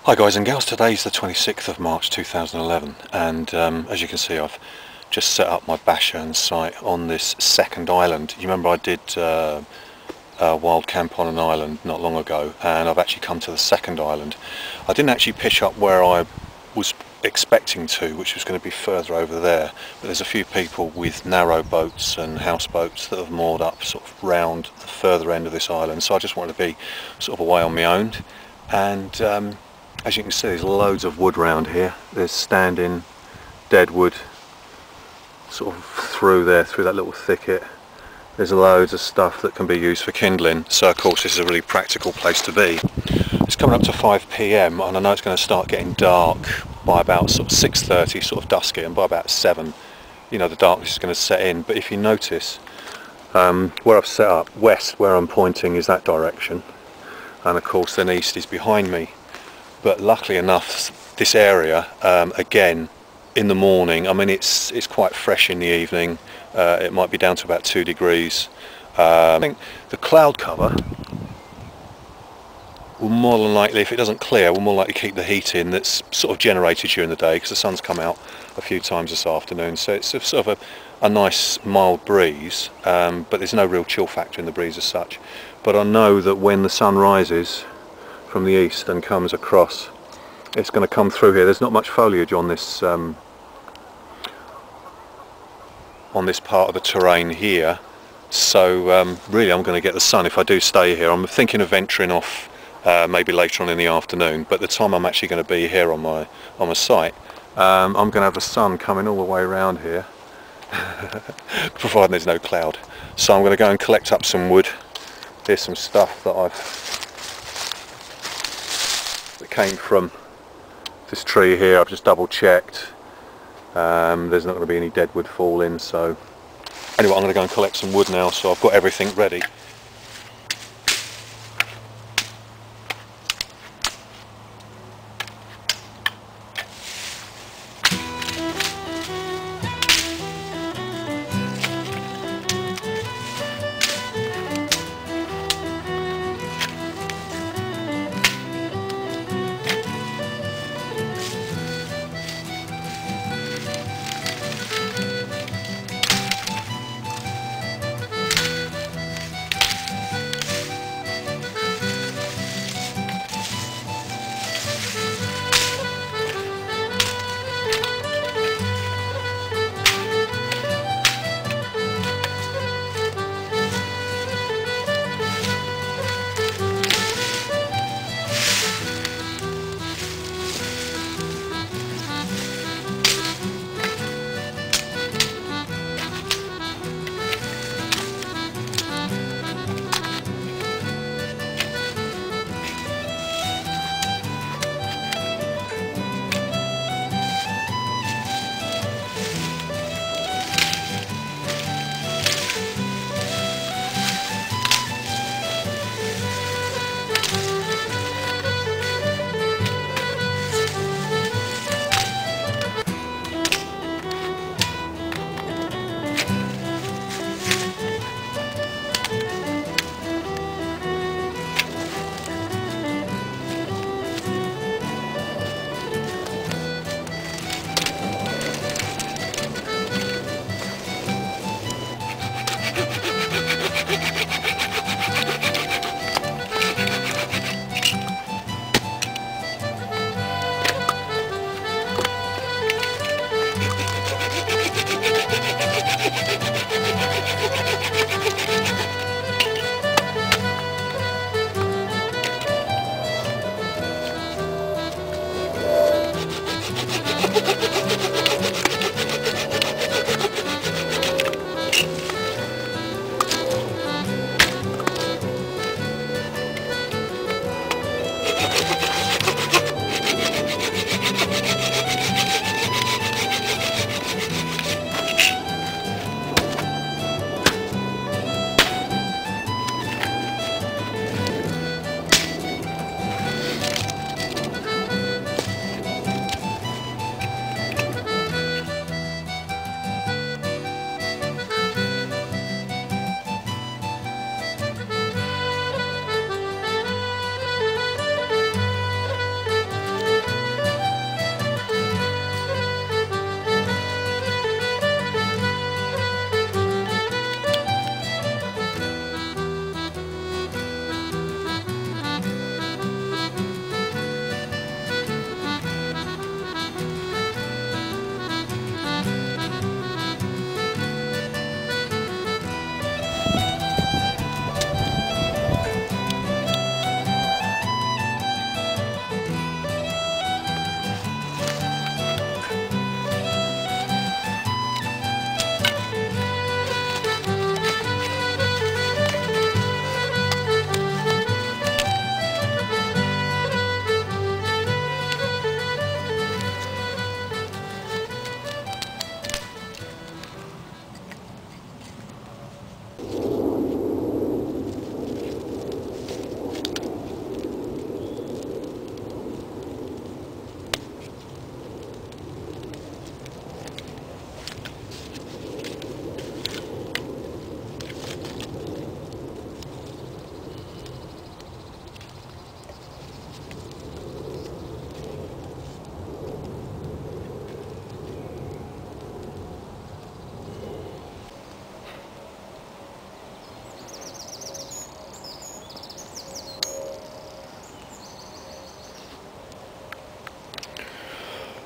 Hi guys and girls, today's the 26th of March 2011 and as you can see I've just set up my Bashcraft site on this second island. You remember I did a wild camp on an island not long ago, and I've actually come to the second island. I didn't actually pitch up where I was expecting to, which was going to be further over there, but there's a few people with narrow boats and houseboats that have moored up sort of round the further end of this island, so I just wanted to be sort of away on my own. And as you can see, there's loads of wood around here. There's standing dead wood sort of through there, through that little thicket. There's loads of stuff that can be used for kindling, so of course this is a really practical place to be. It's coming up to 5 PM and I know it's going to start getting dark by about sort of 6:30, sort of dusky, and by about 7, you know, the darkness is going to set in. But if you notice, where I've set up, west, where I'm pointing, is that direction, and of course then east is behind me. But luckily enough, this area, again, in the morning, I mean it's quite fresh in the evening, it might be down to about 2 degrees. I think the cloud cover will more than likely, if it doesn't clear, will more likely keep the heat in that's sort of generated during the day, because the sun's come out a few times this afternoon, so it's sort of a nice mild breeze, but there's no real chill factor in the breeze as such. But I know that when the sun rises from the east and comes across, it's going to come through here. There's not much foliage on this part of the terrain here, so really I'm going to get the sun if I do stay here. I'm thinking of venturing off maybe later on in the afternoon, but the time I'm actually going to be here on my site, I'm going to have the sun coming all the way around here providing there's no cloud. So I'm going to go and collect up some wood. Here's some stuff that came from this tree here. I've just double checked, there's not going to be any dead wood falling. So anyway, I'm going to go and collect some wood now, so I've got everything ready.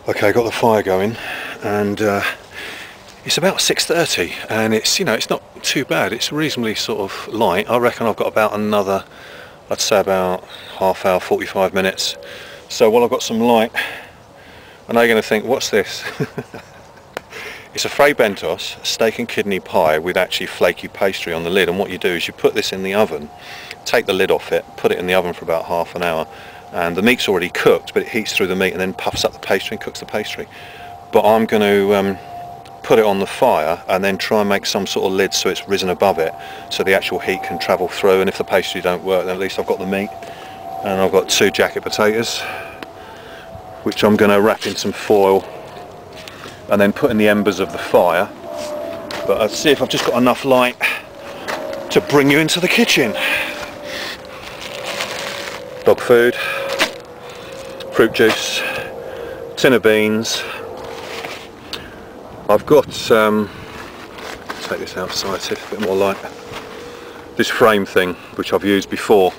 Okay, got the fire going, and it's about 6:30, and it's, you know, it's not too bad. It's reasonably sort of light. I reckon I've got about another, I'd say about half hour, 45 minutes. So while I've got some light, I know you're going to think, what's this? It's a Fray Bentos steak and kidney pie with actually flaky pastry on the lid, and what you do is you put this in the oven, take the lid off it, put it in the oven for about half an hour, and the meat's already cooked, but it heats through the meat and then puffs up the pastry and cooks the pastry. But I'm going to put it on the fire and then try and make some sort of lid so it's risen above it, so the actual heat can travel through, and if the pastry don't work, then at least I've got the meat. And I've got 2 jacket potatoes, which I'm going to wrap in some foil and then put in the embers of the fire. But let's see if I've just got enough light to bring you into the kitchen. Dog food, fruit juice, tin of beans. I've got, take this outside, see if a bit more light, this frame thing which I've used before,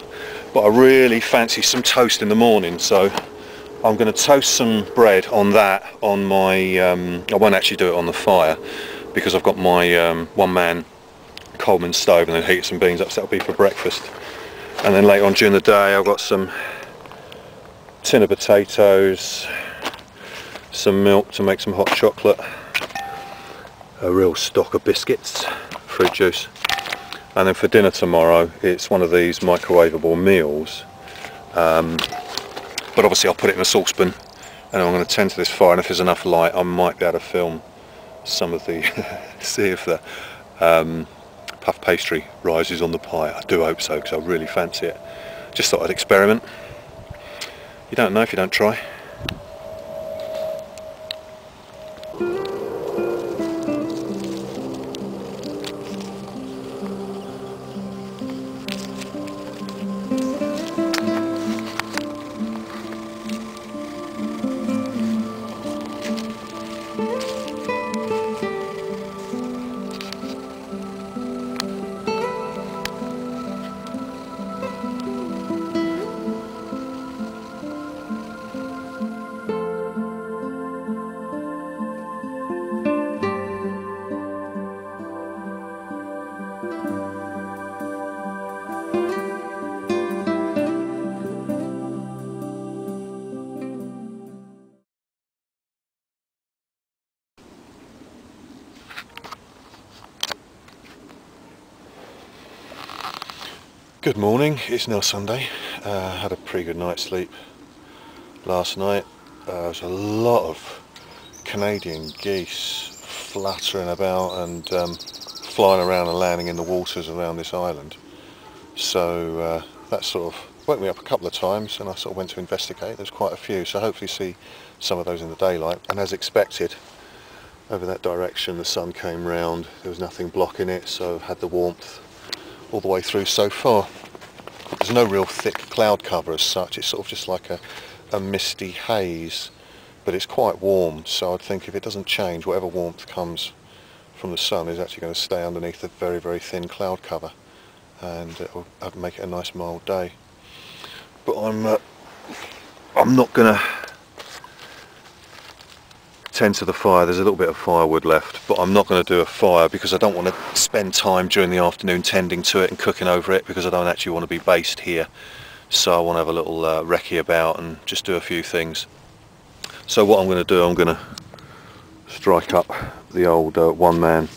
but I really fancy some toast in the morning, so I'm going to toast some bread on that, on my, I won't actually do it on the fire because I've got my one-man Coleman stove, and then heat some beans up, so that'll be for breakfast. And then later on during the day I've got some tin of potatoes, some milk to make some hot chocolate, a real stock of biscuits, fruit juice, and then for dinner tomorrow it's one of these microwavable meals, but obviously I'll put it in a saucepan, and I'm going to tend to this fire, and if there's enough light I might be able to film some of the see if the puff pastry rises on the pie. I do hope so, because I really fancy it. Just thought I'd experiment. You don't know if you don't try. Good morning, it's now Sunday. Had a pretty good night's sleep last night. There was a lot of Canadian geese fluttering about and flying around and landing in the waters around this island. So that sort of woke me up a couple of times, and I sort of went to investigate. There's quite a few, so hopefully see some of those in the daylight. And as expected, over that direction the sun came round, there was nothing blocking it, so had the warmth all the way through so far. There's no real thick cloud cover as such, it's sort of just like a misty haze, but it's quite warm, so I'd think if it doesn't change, whatever warmth comes from the sun is actually going to stay underneath a very, very thin cloud cover, and it'll make it a nice mild day. But I'm not going to tend to the fire. There's a little bit of firewood left, but I'm not going to do a fire because I don't want to spend time during the afternoon tending to it and cooking over it, because I don't actually want to be based here. So I want to have a little recce about and just do a few things. So what I'm going to do, I'm going to strike up the old one-man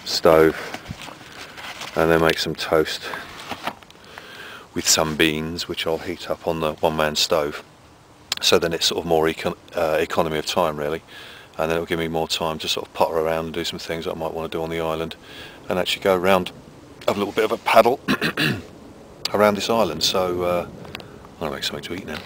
stove and then make some toast with some beans, which I'll heat up on the one-man stove. So then it's sort of more economy of time really, and then it'll give me more time to sort of potter around and do some things that I might want to do on the island, and actually go around, have a little bit of a paddle around this island. So I'm going to make something to eat now.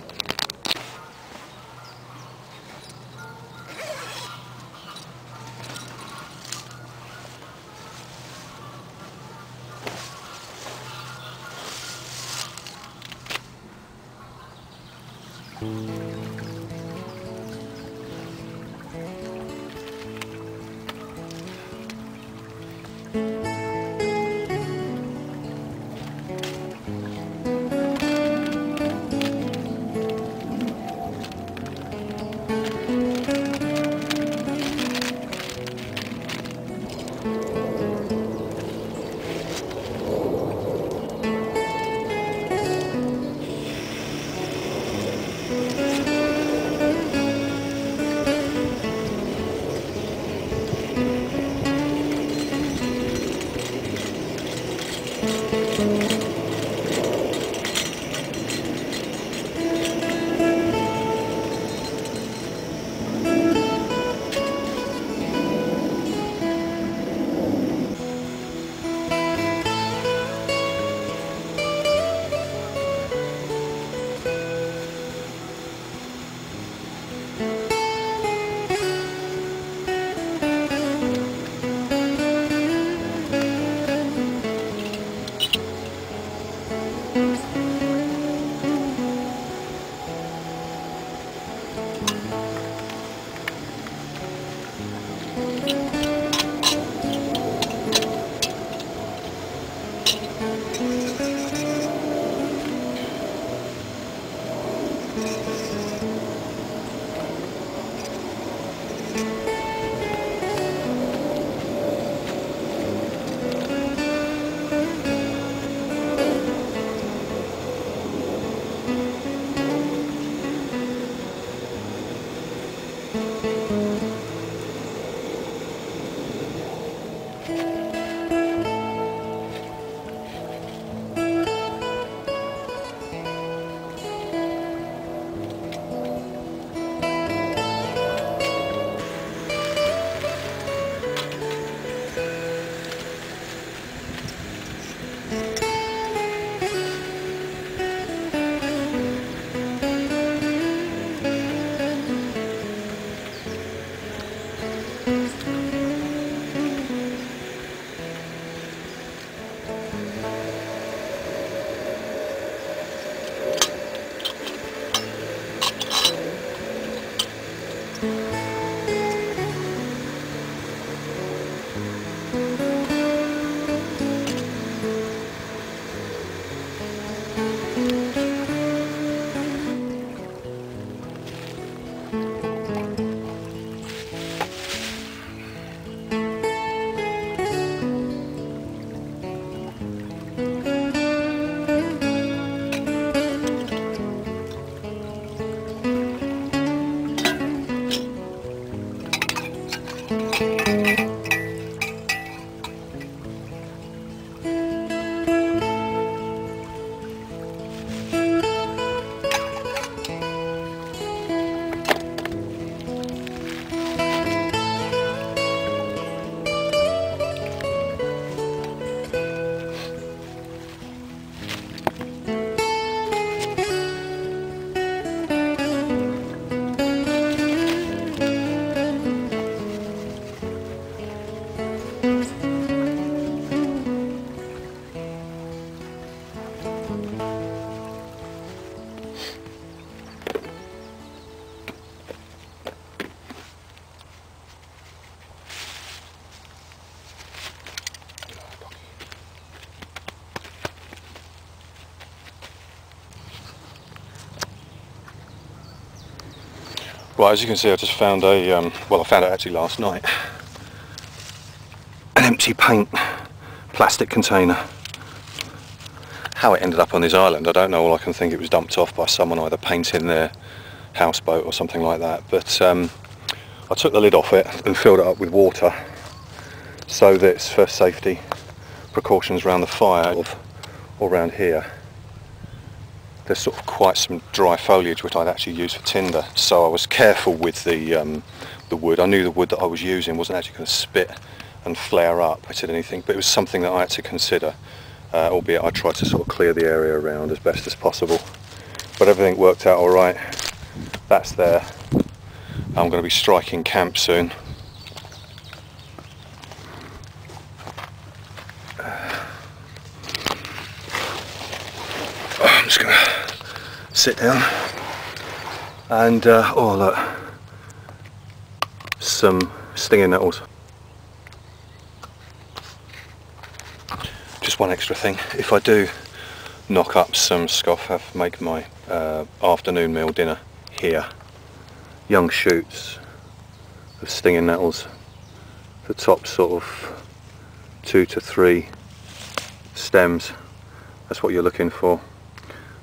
Right, as you can see, I just found a, well, I found it actually last night, an empty paint plastic container. How it ended up on this island, I don't know. All I can think, it was dumped off by someone either painting their houseboat or something like that. But I took the lid off it and filled it up with water, so that it's for safety precautions around the fire. Or around here, there's sort of quite some dry foliage which I'd actually use for tinder, so I was careful with the wood. I knew the wood that I was using wasn't actually going to spit and flare up, I said anything, but it was something that I had to consider, albeit I tried to sort of clear the area around as best as possible. But everything worked out alright. That's there. I'm going to be striking camp soon. I'm just going to sit down and oh look, some stinging nettles. Just one extra thing, if I do knock up some scoff, I've make my afternoon meal dinner here. Young shoots of stinging nettles, the top sort of 2 to 3 stems, that's what you're looking for.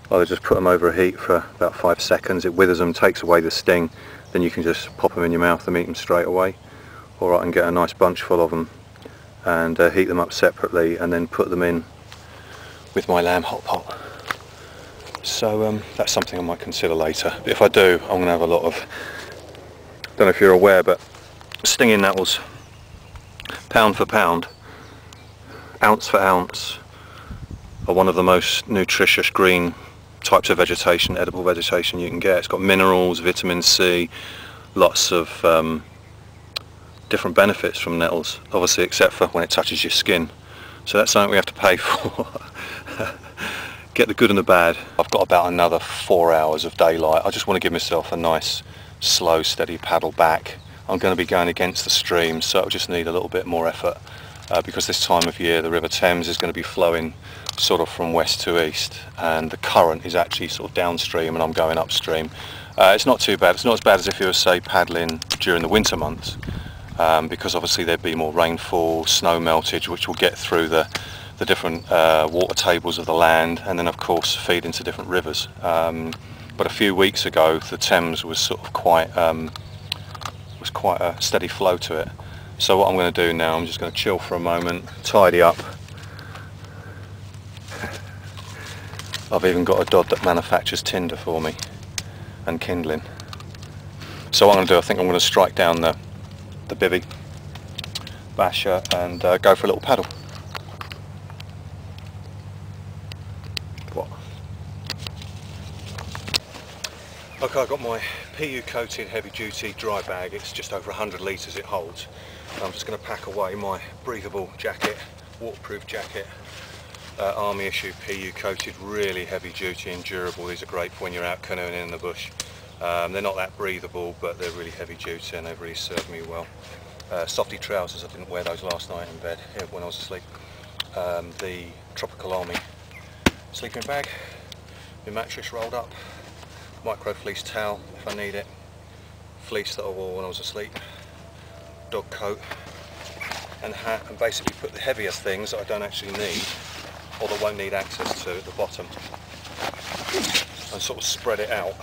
Either just put them over a heat for about 5 seconds, it withers them, takes away the sting, then you can just pop them in your mouth and eat them straight away. Or I can get a nice bunch full of them and heat them up separately and then put them in with my lamb hot pot. So that's something I might consider later. But if I do, I'm going to have a lot of, don't know if you're aware, but stinging nettles, pound for pound, ounce for ounce, are one of the most nutritious green types of vegetation, edible vegetation you can get. It's got minerals, vitamin C, lots of different benefits from nettles, obviously except for when it touches your skin. So that's something we have to pay for. Get the good and the bad. I've got about another 4 hours of daylight. I just want to give myself a nice slow steady paddle back. I'm going to be going against the stream, so it'll just need a little bit more effort because this time of year the River Thames is going to be flowing sort of from west to east, and the current is actually sort of downstream and I'm going upstream. It's not too bad. It's not as bad as if you were, say, paddling during the winter months, because obviously there'd be more rainfall, snow meltage, which will get through the different water tables of the land and then of course feed into different rivers. But a few weeks ago the Thames was sort of quite was quite a steady flow to it. So what I'm going to do now, I'm just going to chill for a moment, tidy up. I've even got a dod that manufactures tinder for me and kindling. So what I'm going to do, I think I'm going to strike down the bivvy basher and go for a little paddle. What? Okay, I've got my PU coated heavy duty dry bag. It's just over 100 litres it holds. I'm just going to pack away my breathable jacket, waterproof jacket, army issue PU coated, really heavy duty and durable. These are great for when you're out canoeing in the bush. They're not that breathable, but they're really heavy duty and they've really served me well. Softy trousers, I didn't wear those last night in bed when I was asleep. The Tropical Army sleeping bag, my mattress rolled up, micro fleece towel if I need it, fleece that I wore when I was asleep, dog coat and hat, and basically put the heavier things that I don't actually need or that won't need access to at the bottom, and sort of spread it out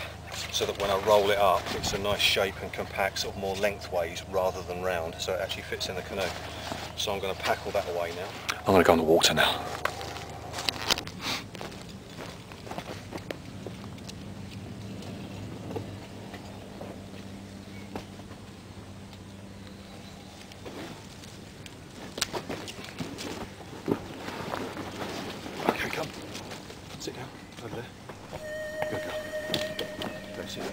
so that when I roll it up it's a nice shape and compact, sort of more lengthways rather than round, so it actually fits in the canoe. So I'm going to pack all that away now. I'm going to go on the water now. Okay, come. Sit down over there. Good girl. Go sit down.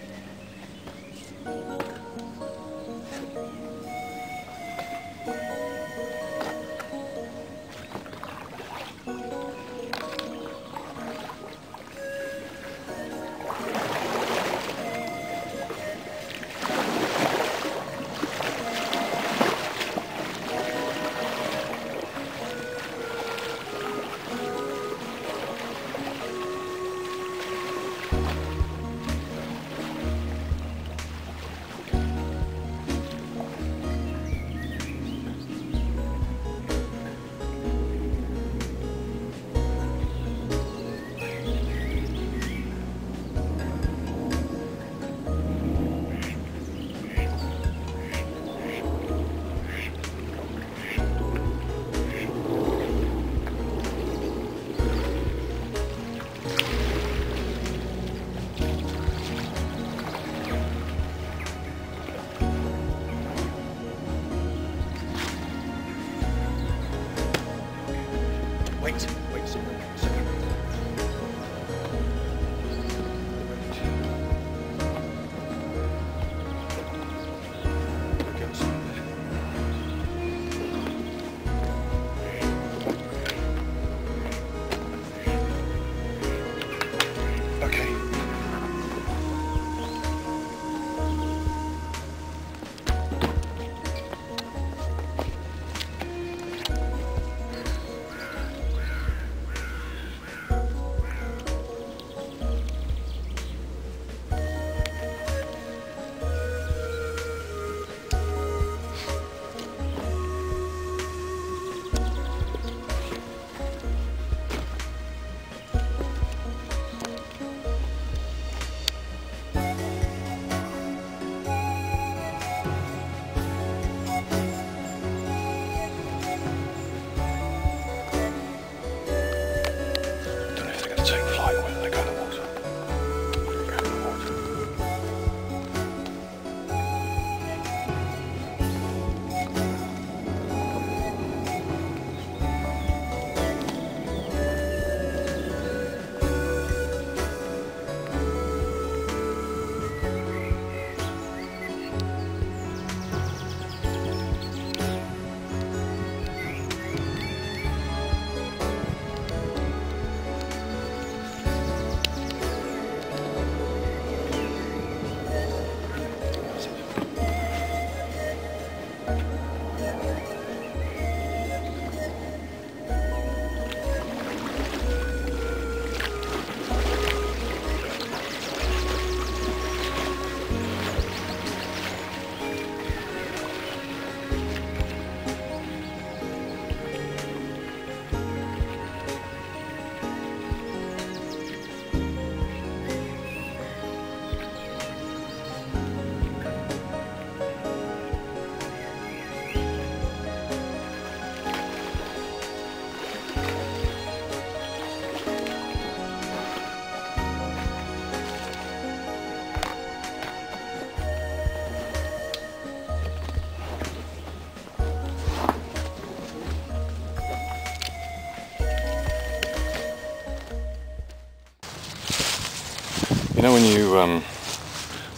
You know when you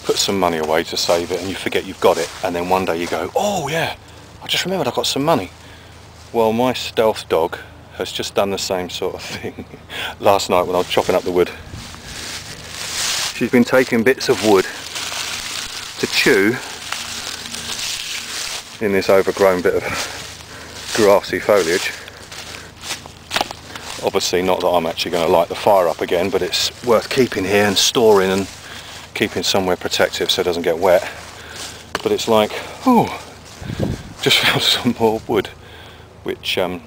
put some money away to save it and you forget you've got it, and then one day you go, oh yeah, I just remembered I've got some money. Well, my stealth dog has just done the same sort of thing last night when I was chopping up the wood. She's been taking bits of wood to chew in this overgrown bit of grassy foliage. Obviously not that I'm actually going to light the fire up again, but it's worth keeping here and storing and keeping somewhere protective so it doesn't get wet. But it's like, oh, just found some more wood, which I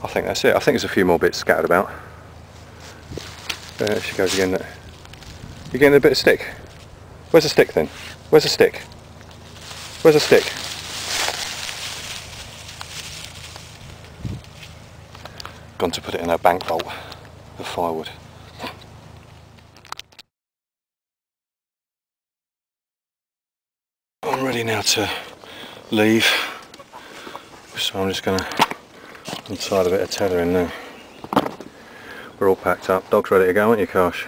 think that's it. I think there's a few more bits scattered about. There she goes again. You're getting a bit of stick. Where's the stick then? Where's the stick? Where's the stick? Gone to put it in her bank vault of firewood. I'm ready now to leave, so I'm just going to untie a bit of tether in now. We're all packed up. Dog's ready to go, aren't you, Karsh?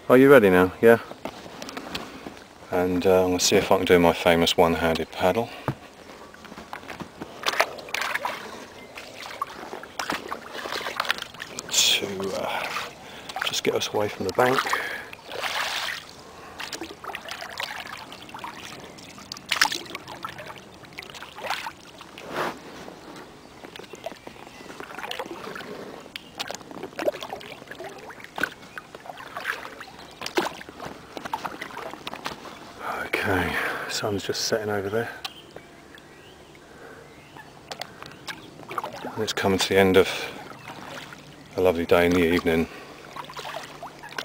Are you ready now? Yeah? And I'm going to see if I can do my famous one-handed paddle. To just get us away from the bank. Okay, sun's just setting over there. And it's coming to the end of a lovely day in the evening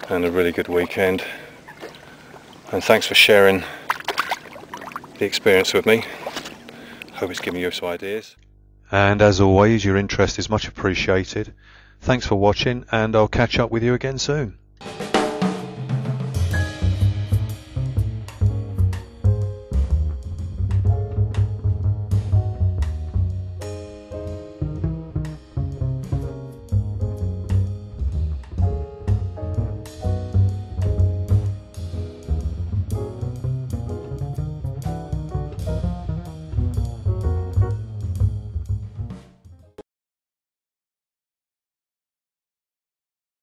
and a really good weekend, and thanks for sharing the experience with me. Hope it's giving you some ideas, and as always your interest is much appreciated. Thanks for watching, and I'll catch up with you again soon.